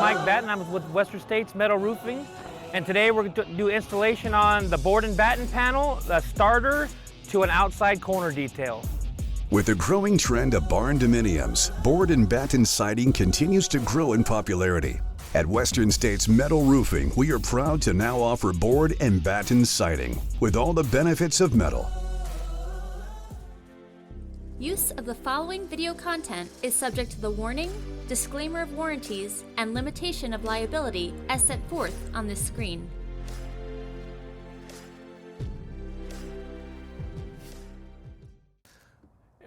Mike Batten. I'm with Western States Metal Roofing, and today we're going to do installation on the board and batten panel, the starter to an outside corner detail. With the growing trend of barn dominiums, board and batten siding continues to grow in popularity. At Western States Metal Roofing, we are proud to now offer board and batten siding with all the benefits of metal. Use of the following video content is subject to the warning, disclaimer of warranties, and limitation of liability as set forth on this screen.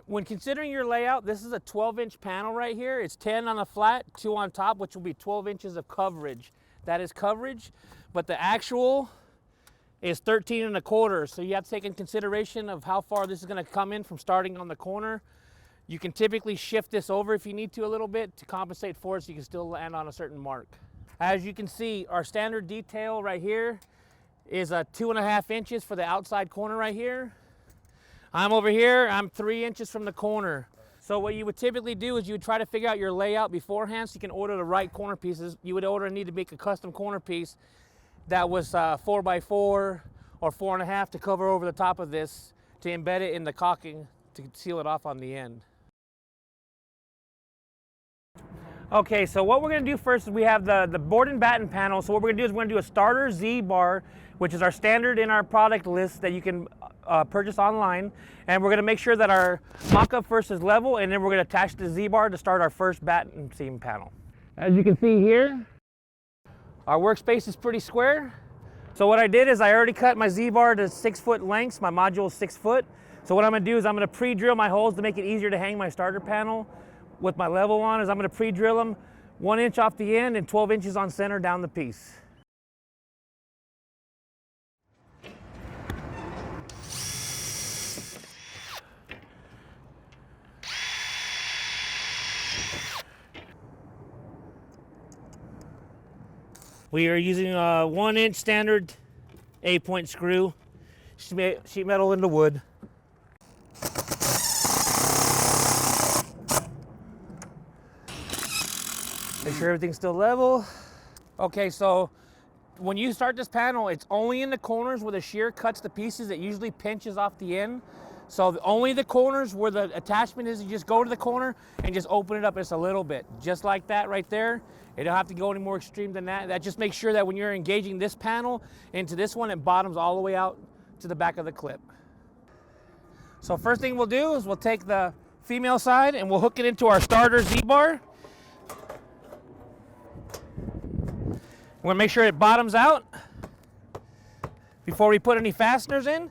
When considering your layout, this is a 12-inch panel right here. It's 10 on the flat, 2 on top, which will be 12 inches of coverage. That is coverage, but the actual is 13 1/4. So you have to take in consideration of how far this is going to come in from starting on the corner. You can typically shift this over if you need to a little bit to compensate for it so you can still land on a certain mark. As you can see, our standard detail right here is 2.5 inches for the outside corner right here. I'm over here, I'm 3 inches from the corner. So what you would typically do is you would try to figure out your layout beforehand so you can order the right corner pieces. You would need to make a custom corner piece that was 4x4 or 4.5 to cover over the top of this to embed it in the caulking to seal it off on the end. Okay, so what we're going to do first is we have the board and batten panel. So what we're going to do is we're going to do a starter Z bar, which is our standard in our product list that you can purchase online. And we're going to make sure that our mock-up first is level, and then we're going to attach the Z bar to start our first batten seam panel. As you can see here, our workspace is pretty square. So what I did is I already cut my Z-bar to 6 foot lengths. My module is 6 foot. So what I'm gonna do is I'm gonna pre-drill my holes to make it easier to hang my starter panel with my level on. Is I'm gonna pre-drill them 1 inch off the end and 12 inches on center down the piece. We are using a 1 inch standard 8-point screw, sheet metal into wood. Make sure everything's still level. Okay, so when you start this panel, it's only in the corners where the shear cuts the pieces. It usually pinches off the end. So only the corners where the attachment is, you just go to the corner and just open it up just a little bit. Just like that right there. You don't have to go any more extreme than that. That just makes sure that when you're engaging this panel into this one, it bottoms all the way out to the back of the clip. So first thing we'll do is we'll take the female side and we'll hook it into our starter Z-bar. We're gonna make sure it bottoms out before we put any fasteners in.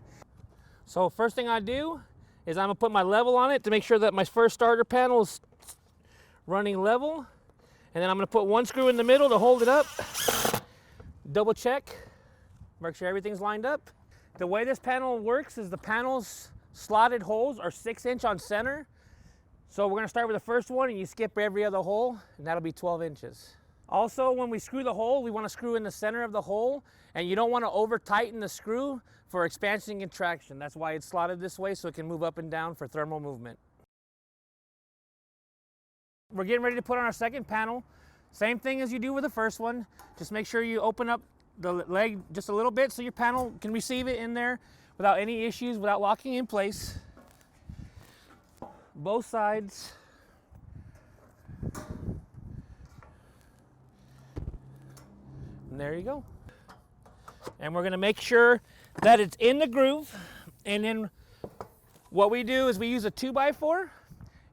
So first thing I do is I'm gonna put my level on it to make sure that my first starter panel is running level. And then I'm gonna put 1 screw in the middle to hold it up. Double check, make sure everything's lined up. The way this panel works is the panel's slotted holes are 6 inch on center. So we're gonna start with the first one and you skip every other hole and that'll be 12 inches. Also, when we screw the hole, we wanna screw in the center of the hole and you don't wanna over tighten the screw for expansion and contraction. That's why it's slotted this way so it can move up and down for thermal movement. We're getting ready to put on our second panel. Same thing as you do with the first one. Just make sure you open up the leg just a little bit so your panel can receive it in there without any issues, without locking in place. Both sides. And there you go. And we're gonna make sure that it's in the groove. And then what we do is we use a 2x4.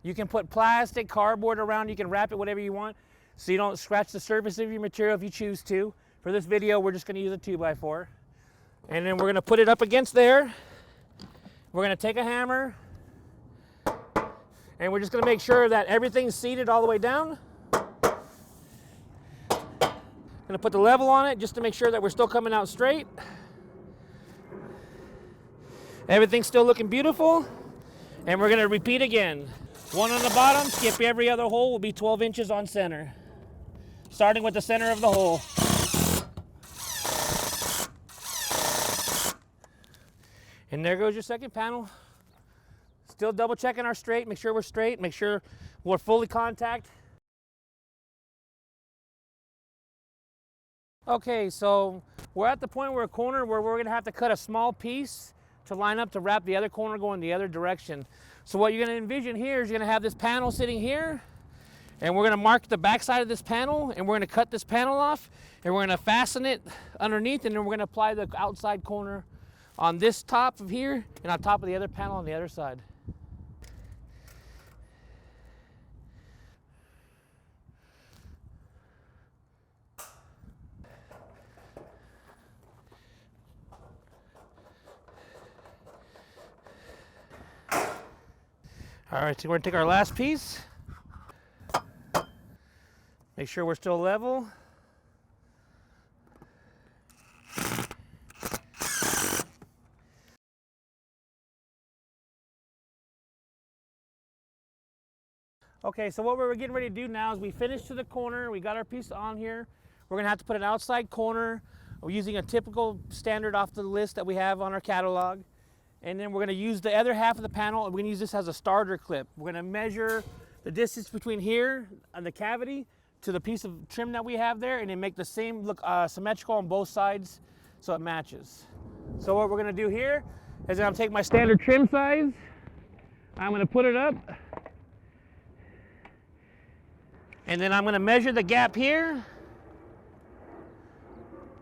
You can put plastic, cardboard around, you can wrap it whatever you want so you don't scratch the surface of your material if you choose to. For this video, we're just gonna use a 2x4. And then we're gonna put it up against there. We're gonna take a hammer and we're just gonna make sure that everything's seated all the way down. Gonna put the level on it just to make sure that we're still coming out straight. Everything's still looking beautiful. And we're gonna repeat again. 1 on the bottom, skip every other hole, will be 12 inches on center. Starting with the center of the hole. And there goes your second panel. Still double checking our straight, make sure we're straight, make sure we're fully contact. Okay, so we're at the point where a corner where we're gonna have to cut a small piece to line up to wrap the other corner going the other direction. So what you're gonna envision here is you're gonna have this panel sitting here, and we're gonna mark the back side of this panel, and we're gonna cut this panel off, and we're gonna fasten it underneath, and then we're gonna apply the outside corner on this top of here and on top of the other panel on the other side. All right, so we're gonna take our last piece. Make sure we're still level. Okay, so what we're getting ready to do now is we finished to the corner, we got our piece on here. We're gonna have to put an outside corner. We're using a typical standard off the list that we have on our catalog. And then we're gonna use the other half of the panel, and we're gonna use this as a starter clip. We're gonna measure the distance between here and the cavity to the piece of trim that we have there, and then make the same look symmetrical on both sides so it matches. So what we're gonna do here is I'm gonna take my standard trim size, I'm gonna put it up, and then I'm gonna measure the gap here.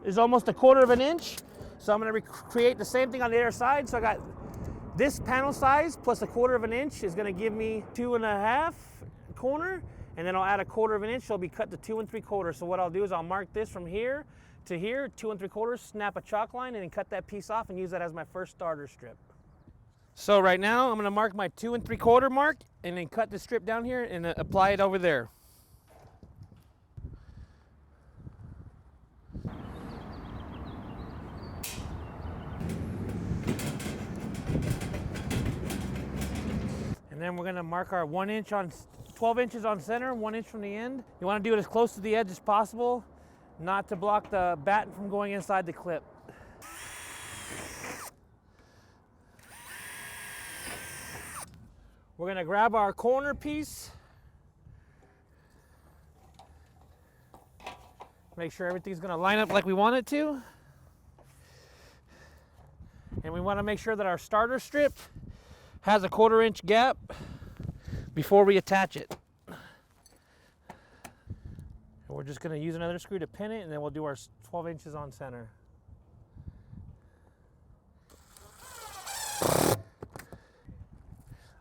Is almost 1/4 of an inch. So I'm gonna recreate the same thing on the other side. So I got this panel size plus 1/4 of an inch is gonna give me 2.5 corner, and then I'll add 1/4 of an inch, so it'll be cut to 2 3/4. So what I'll do is I'll mark this from here to here, 2 3/4, snap a chalk line, and then cut that piece off and use that as my first starter strip. So right now I'm gonna mark my 2 3/4 mark, and then cut the strip down here and apply it over there. And then we're gonna mark our 1 inch on 12 inches on center, 1 inch from the end. You wanna do it as close to the edge as possible, not to block the batten from going inside the clip. We're gonna grab our corner piece, make sure everything's gonna line up like we want it to. And we wanna make sure that our starter strip has a 1/4 inch gap before we attach it. And we're just gonna use another screw to pin it, and then we'll do our 12 inches on center.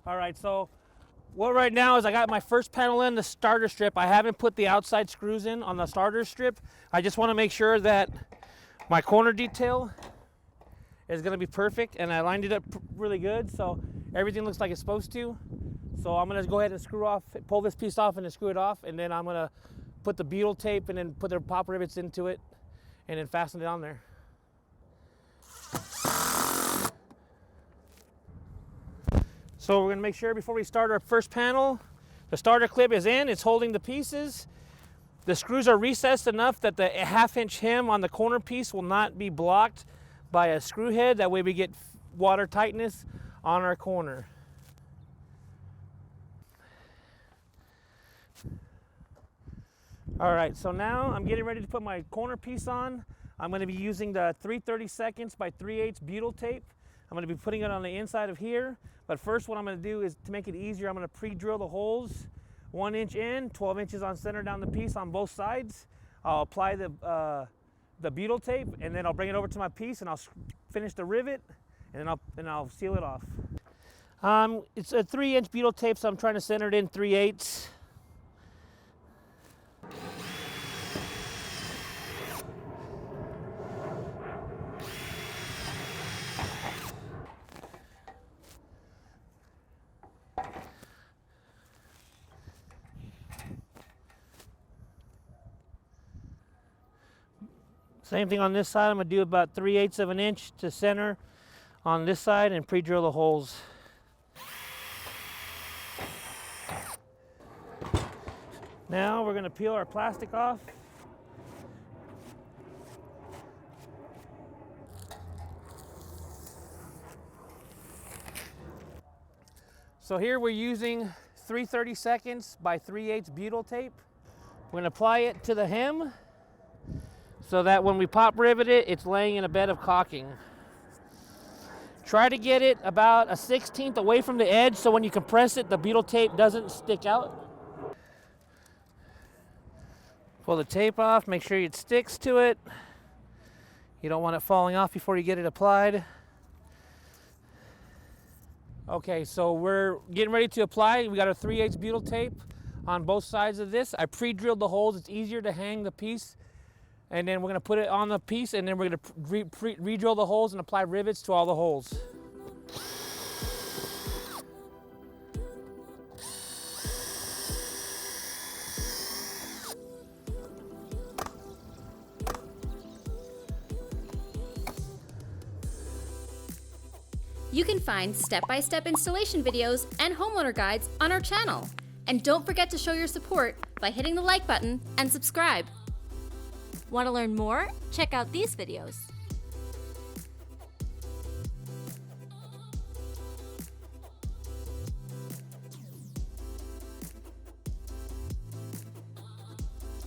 All right, so what right now is I got my first panel in, the starter strip. I haven't put the outside screws in on the starter strip. I just wanna make sure that my corner detail is gonna be perfect, and I lined it up really good, so everything looks like it's supposed to. So I'm gonna go ahead and pull this piece off and then screw it off, and then I'm gonna put the butyl tape and then put the pop rivets into it and then fasten it on there. So we're gonna make sure before we start our first panel, the starter clip is in, it's holding the pieces. The screws are recessed enough that the 1/2 inch hem on the corner piece will not be blocked by a screw head. That way we get water tightness on our corner. All right, so now I'm getting ready to put my corner piece on. I'm gonna be using the 3/32 by 3/8 butyl tape. I'm gonna be putting it on the inside of here. But first what I'm gonna do is, to make it easier, I'm gonna pre-drill the holes 1 inch in, 12 inches on center down the piece on both sides. I'll apply the butyl tape, and then I'll bring it over to my piece, and I'll finish the rivet, and then I'll seal it off. It's a 3-inch butyl tape, so I'm trying to center it in 3/8. Same thing on this side. I'm gonna do about 3/8 of an inch to center on this side and pre-drill the holes. Now we're gonna peel our plastic off. So here we're using 3/32 by 3/8 butyl tape. We're gonna apply it to the hem. so that when we pop rivet it, it's laying in a bed of caulking. Try to get it about a 1/16 away from the edge so when you compress it, the butyl tape doesn't stick out. Pull the tape off, make sure it sticks to it. You don't want it falling off before you get it applied. Okay, so we're getting ready to apply. We got our 3/8 butyl tape on both sides of this. I pre-drilled the holes. It's easier to hang the piece. And then we're gonna put it on the piece and then we're gonna re-drill the holes and apply rivets to all the holes. You can find step-by-step installation videos and homeowner guides on our channel. And don't forget to show your support by hitting the like button and subscribe. Want to learn more? Check out these videos.